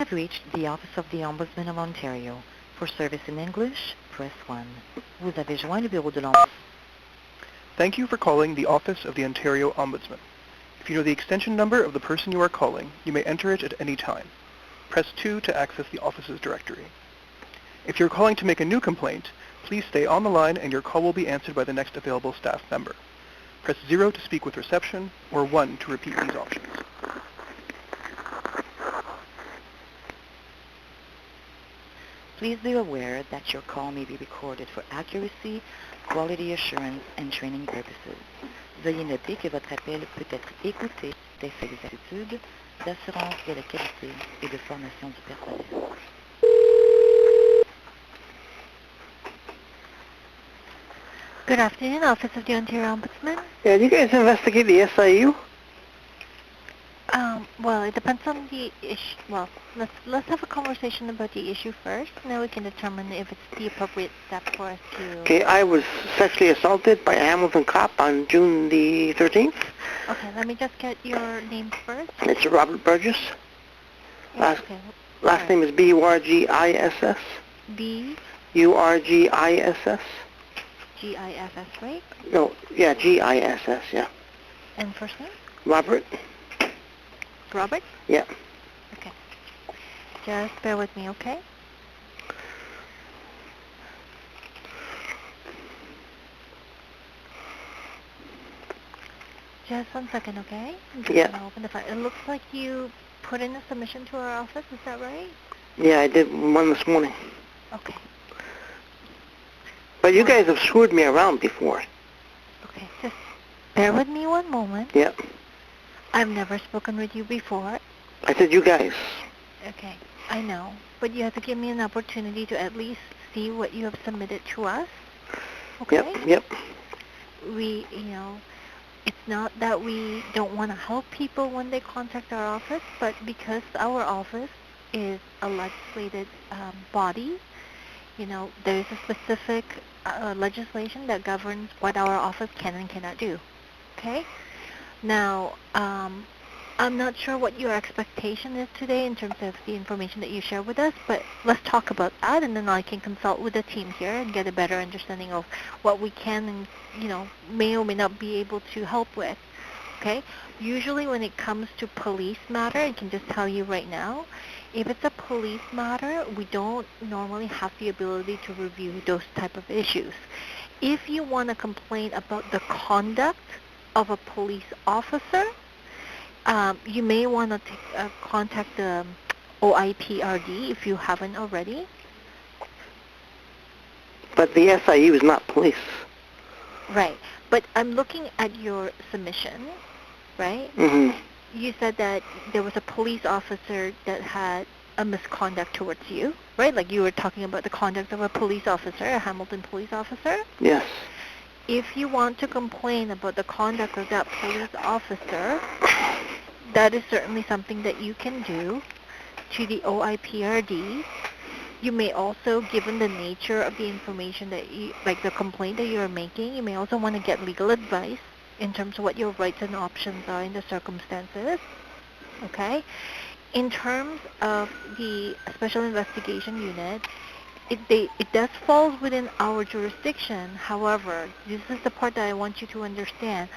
have reached the Office of the Ombudsman of Ontario. For service in English, press 1. Vous avez joint le bureau de l'Ombudsman. Thank you for calling the Office of the Ontario Ombudsman. If you know the extension number of the person you are calling, you may enter it at any time. Press 2 to access the office's directory. If you're calling to make a new complaint, please stay on the line and your call will be answered by the next available staff member. Press 0 to speak with reception, or 1 to repeat these options. Please be aware that your call may be recorded for accuracy, quality assurance, and training purposes. Veuillez noter que votre appel peut être écouté à des fins d'exactitude, d'assurance de la qualité et de formation du personnel. Good afternoon, Office of the Ontario Ombudsman. Yeah, do you guys investigate the SIU? Well, it depends on the issue. Well, let's have a conversation about the issue first, and then we can determine if it's the appropriate step for us to... Okay, I was sexually assaulted by a Hamilton cop on June the 13th. Okay, let me just get your name first. It's Robert Burgess. Last name is B-U-R-G-I-S-S. B? U-R-G-I-S-S. G-I-S-S, right? No, yeah, G-I-S-S, yeah. And first name? Robert. Robert? Yeah. Okay. Just bear with me, okay? Just 1 second, okay? I'm just gonna open the file. It looks like you put in a submission to our office, is that right? Yeah, I did one this morning. Okay. But you guys have screwed me around before. Okay, just bear with me 1 moment. Yeah. I've never spoken with you before. I said you guys. Okay, I know. But you have to give me an opportunity to at least see what you have submitted to us. Okay? Yep. We, it's not that we don't want to help people when they contact our office, but because our office is a legislated body, there's a specific legislation that governs what our office can and cannot do. Okay? Now, I'm not sure what your expectation is today in terms of the information that you share with us, but let's talk about that, and then I can consult with the team here and get a better understanding of what we can and, may or may not be able to help with. Okay? Usually when it comes to police matter, I can just tell you right now, if it's a police matter, we don't normally have the ability to review those type of issues. If you want to complain about the conduct of a police officer, you may want to contact the OIPRD if you haven't already. But the SIU is not police. Right. But I'm looking at your submission, right? Mm-hmm. You said that there was a police officer that had a misconduct towards you, right? Like you were talking about the conduct of a police officer, a Hamilton police officer? Yes. If you want to complain about the conduct of that police officer, that is certainly something that you can do to the OIPRD. You may also, given the nature of the information that you, like the complaint that you're making, you may also want to get legal advice in terms of what your rights and options are in the circumstances. Okay? In terms of the Special Investigation Unit, it does fall within our jurisdiction. However, this is the part that I want you to understand.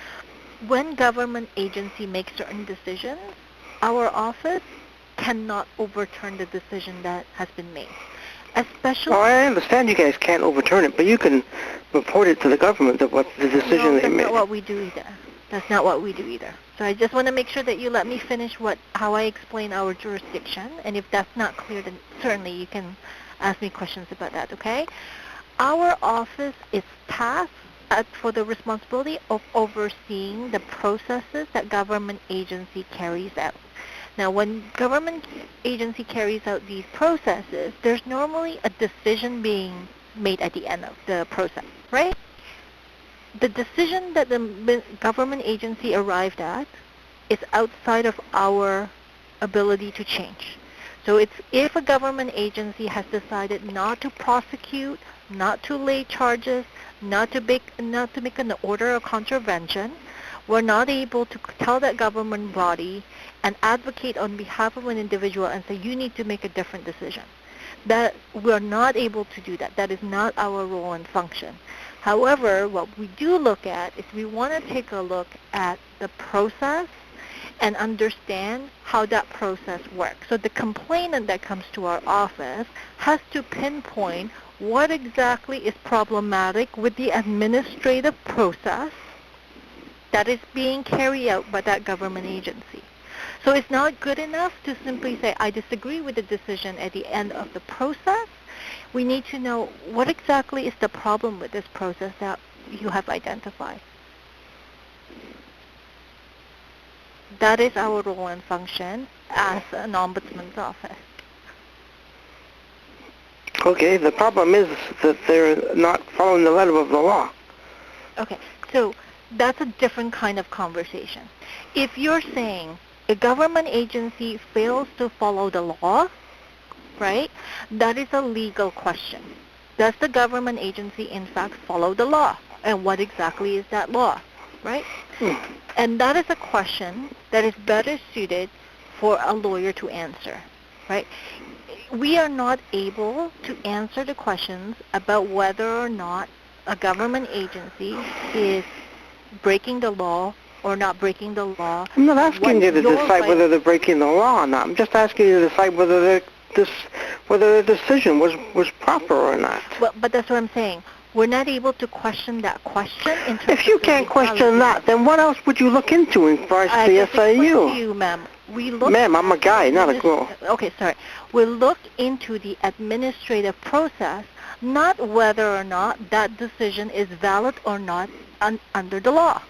When government agency makes certain decisions, our office cannot overturn the decision that has been made. Especially... Well, I understand you guys can't overturn it, but you can report it to the government of what the decision they made. That's not what we do either. That's not what we do either. So I just want to make sure that you let me finish how I explain our jurisdiction, and if that's not clear, then certainly you can ask me questions about that, okay? Our office is tasked for the responsibility of overseeing the processes that government agency carries out. Now, when government agency carries out these processes, there's normally a decision being made at the end of the process, right? The decision that the government agency arrived at is outside of our ability to change. So it's if a government agency has decided not to prosecute, not to lay charges, not to make an order of contravention, we're not able to tell that government body and advocate on behalf of an individual and say, you need to make a different decision. That we're not able to do that. That is not our role and function. However, what we do look at is we want to take a look at the process and understand how that process works. So the complainant that comes to our office has to pinpoint what exactly is problematic with the administrative process that is being carried out by that government agency. So it's not good enough to simply say, I disagree with the decision at the end of the process. We need to know what exactly is the problem with this process that you have identified. That is our role and function as an ombudsman's office. Okay, the problem is that they're not following the letter of the law. Okay, so that's a different kind of conversation. If you're saying a government agency fails to follow the law, right, that is a legal question. Does the government agency in fact follow the law? And what exactly is that law, right? And that is a question that is better suited for a lawyer to answer, right? We are not able to answer the questions about whether or not a government agency is breaking the law or not breaking the law. I'm not asking you to decide whether they're breaking the law or not. I'm just asking you to decide whether the decision was proper or not. But that's what I'm saying. We're not able to question that question. If you can't question that, then what else would you look into as far as the SIU? You, ma'am. Ma'am, I'm a guy, not a girl. Okay, sorry. We look into the administrative process, not whether or not that decision is valid or not under the law.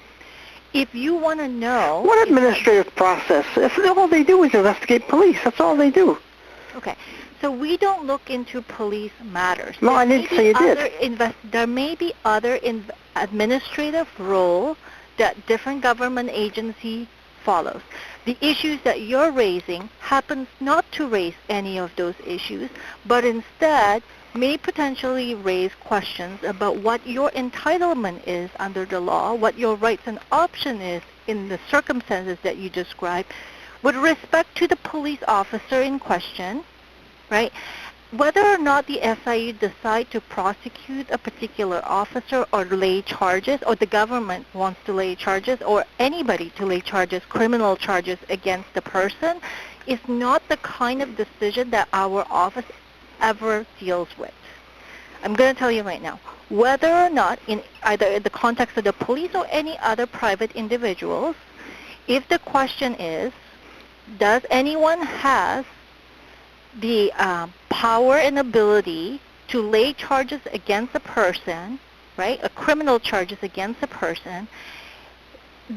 If you want to know... What administrative process? If all they do is investigate police, that's all they do. Okay. So we don't look into police matters. No, I didn't say you did. There may be other administrative role that different government agency follows. The issues that you're raising happens not to raise any of those issues, but instead may potentially raise questions about what your entitlement is under the law, what your rights and option is in the circumstances that you described, with respect to the police officer in question, right? Whether or not the SIU decide to prosecute a particular officer or lay charges, or the government wants to lay charges, or anybody to lay charges, criminal charges against the person, is not the kind of decision that our office ever deals with. I'm going to tell you right now, whether or not in either the context of the police or any other private individuals, if the question is, does anyone have the power and ability to lay charges against a person, right, a criminal charges against a person,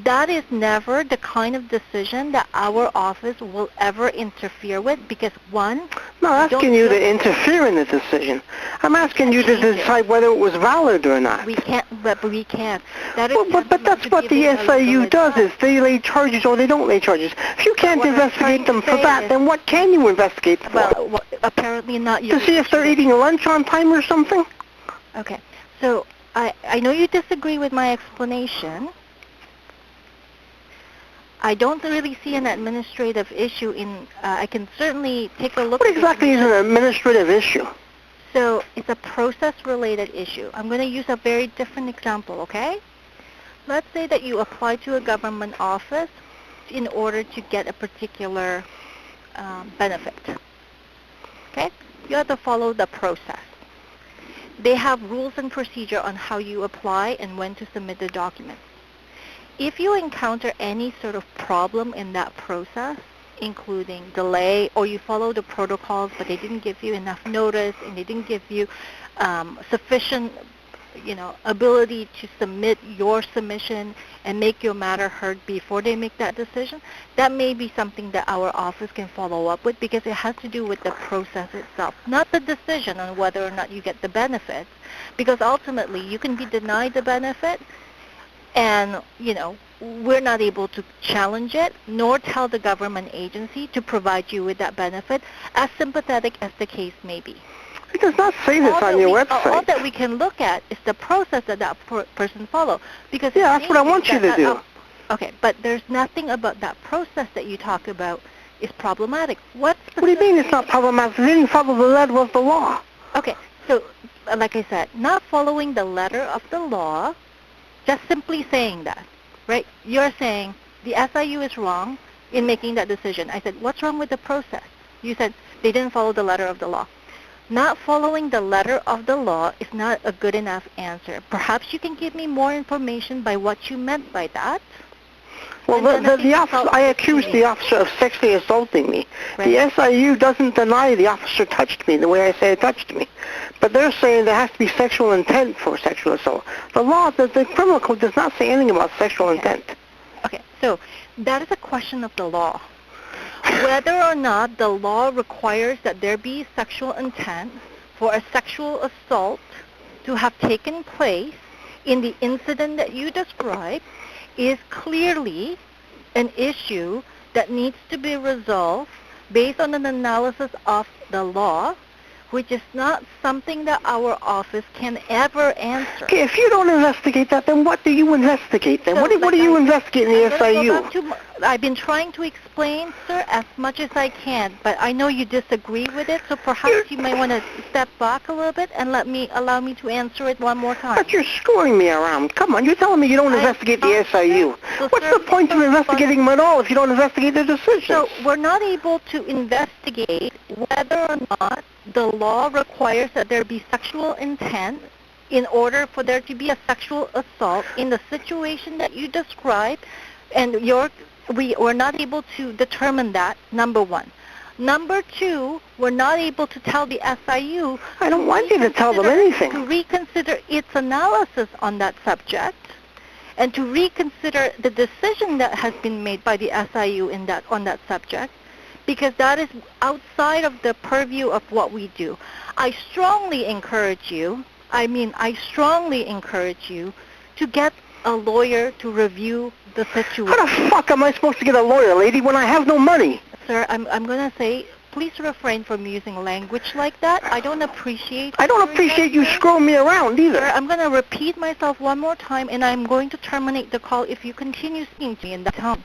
that is never the kind of decision that our office will ever interfere with, because one... I'm not asking you to interfere in the decision. I'm asking you to decide whether it was valid or not. We can't, but we can't. That is but that's what the SIU does, is they lay charges or they don't lay charges. If you can't investigate them for that, then what can you investigate for? Well, apparently not you. To see if they're eating lunch on time or something? Okay, so I know you disagree with my explanation. I don't really see an administrative issue in, I can certainly take a look What at exactly is an administrative issue? So it's a process-related issue. I'm going to use a very different example, okay? Let's say that you apply to a government office in order to get a particular benefit, okay? You have to follow the process. They have rules and procedure on how you apply and when to submit the documents. If you encounter any sort of problem in that process, including delay, or you follow the protocols but they didn't give you enough notice and they didn't give you sufficient, ability to submit your submission and make your matter heard before they make that decision, that may be something that our office can follow up with, because it has to do with the process itself, not the decision on whether or not you get the benefits, because ultimately you can be denied the benefit and, we're not able to challenge it, nor tell the government agency to provide you with that benefit, as sympathetic as the case may be. It does not say this on your website. All that we can look at is the process that person follows. Because yeah, that's what I want you to do. Okay, but there's nothing about that process that you talk about is problematic. What do you mean it's not problematic? They didn't follow the letter of the law. Okay, so like I said, not following the letter of the law, just simply saying that, right? You're saying the SIU is wrong in making that decision. I said, what's wrong with the process? You said they didn't follow the letter of the law. Not following the letter of the law is not a good enough answer. Perhaps you can give me more information by what you meant by that. Well, the officer, I accused the officer of sexually assaulting me. Right. The SIU doesn't deny the officer touched me the way I say it touched me. But they're saying there has to be sexual intent for sexual assault. The law, the criminal code does not say anything about sexual intent. Okay, so that is a question of the law. Whether or not the law requires that there be sexual intent for a sexual assault to have taken place in the incident that you described is clearly an issue that needs to be resolved based on an analysis of the law, which is not something that our office can ever answer. Okay, if you don't investigate that, then what do you investigate then? So what do you investigate in the SIU? I've been trying to explain, sir, as much as I can, but I know you disagree with it, so perhaps you may want to step back a little bit and allow me to answer it one more time. But you're screwing me around. Come on, you're telling me you don't investigate the SIU. So what's the point of investigating them at all if you don't investigate the decisions? So we're not able to investigate whether or not the law requires that there be sexual intent in order for there to be a sexual assault in the situation that you described, and we're not able to determine that, number one. Number two, we're not able to tell the SIU... I don't want you to tell them anything. ...to reconsider its analysis on that subject and to reconsider the decision that has been made by the SIU on that subject, because that is outside of the purview of what we do. I strongly encourage you to get a lawyer to review the situation. How the fuck am I supposed to get a lawyer, lady, when I have no money? Sir, I'm going to say, please refrain from using language like that. I don't appreciate you screwing me around either. Sir, I'm going to repeat myself one more time, and I'm going to terminate the call if you continue speaking to me in that tone.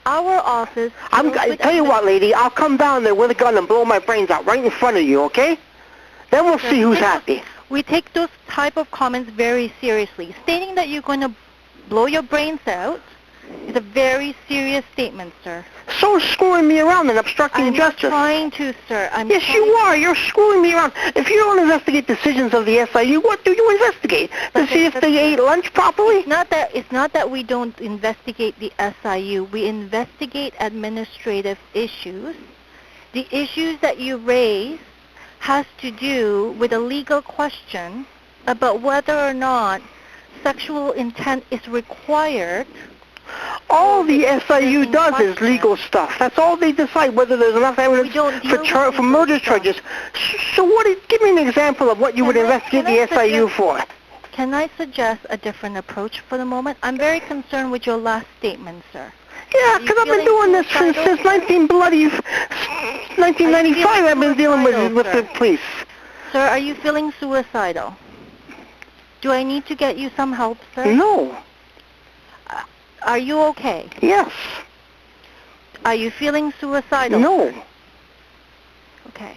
Our office... I tell you what, lady, I'll come down there with a gun and blow my brains out right in front of you, okay? Then we'll see who's happy. We take those type of comments very seriously. Stating that you're going to blow your brains out is a very serious statement, sir. So screwing me around and obstructing justice. I'm not trying to, sir. Yes, you are. You're screwing me around. If you don't investigate decisions of the SIU, what do you investigate? To see if they ate lunch properly? It's not that we don't investigate the SIU. We investigate administrative issues. The issues that you raise has to do with a legal question about whether or not sexual intent is required. All the SIU does is legal stuff. That's all they decide, whether there's enough evidence for murder charges. So give me an example of what you would investigate the SIU for. Can I suggest a different approach for the moment? I'm very concerned with your last statement, sir. Yeah, because I've been doing this since 1995. I've been dealing with the police. Sir, are you feeling suicidal? Do I need to get you some help, sir? No. Are you okay? Yes. Are you feeling suicidal? No. Okay.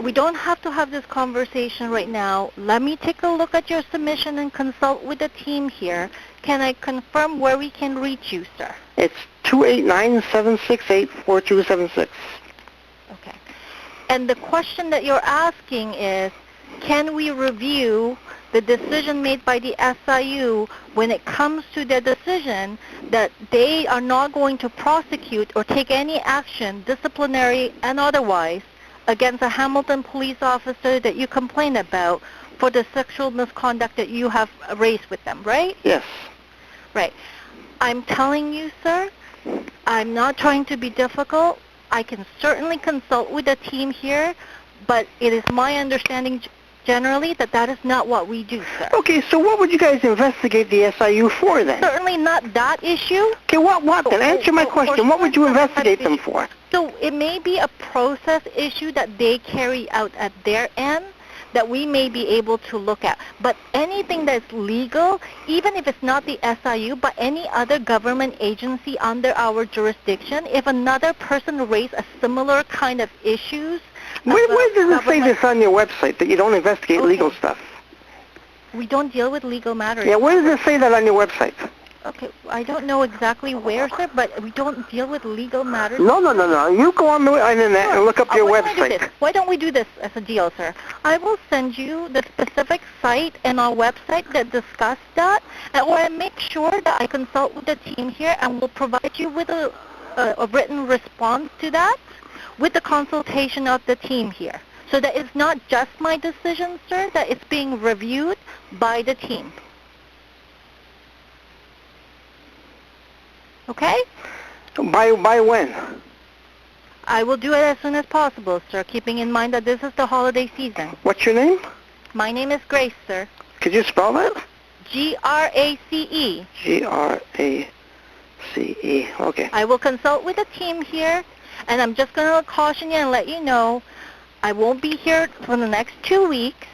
We don't have to have this conversation right now. Let me take a look at your submission and consult with the team here. Can I confirm where we can reach you, sir? It's 289-768-4276. Okay. And the question that you're asking is, can we review the decision made by the SIU when it comes to their decision that they are not going to prosecute or take any action, disciplinary and otherwise, against a Hamilton police officer that you complain about for the sexual misconduct that you have raised with them, right? Yes. Right. I'm telling you, sir, I'm not trying to be difficult. I can certainly consult with the team here, but it is my understanding generally that is not what we do, sir. Okay, so what would you guys investigate the SIU for then? Certainly not that issue. Okay, what then? Answer my question. What would you investigate them for? So it may be a process issue that they carry out at their end that we may be able to look at. But anything that's legal, even if it's not the SIU, but any other government agency under our jurisdiction, if another person raised a similar kind of issues... Where does it say this on your website, that you don't investigate legal stuff? We don't deal with legal matters. Yeah, where does it say that on your website? Okay, I don't know exactly where, sir, but we don't deal with legal matters. No. You go on the internet and look up your website. Why don't we do this as a deal, sir? I will send you the specific site and our website that discuss that, and I make sure that I consult with the team here and will provide you with a written response to that with the consultation of the team here. So that it's not just my decision, sir, that it's being reviewed by the team. Okay? By when? I will do it as soon as possible, sir, keeping in mind that this is the holiday season. What's your name? My name is Grace, sir. Could you spell that? Grace. Grace. Okay. I will consult with the team here, and I'm just going to caution you and let you know I won't be here for the next 2 weeks,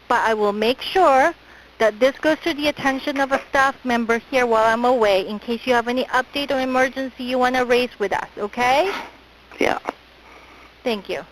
but I will make sure that this goes to the attention of a staff member here while I'm away in case you have any update or emergency you want to raise with us, okay? Yeah. Thank you.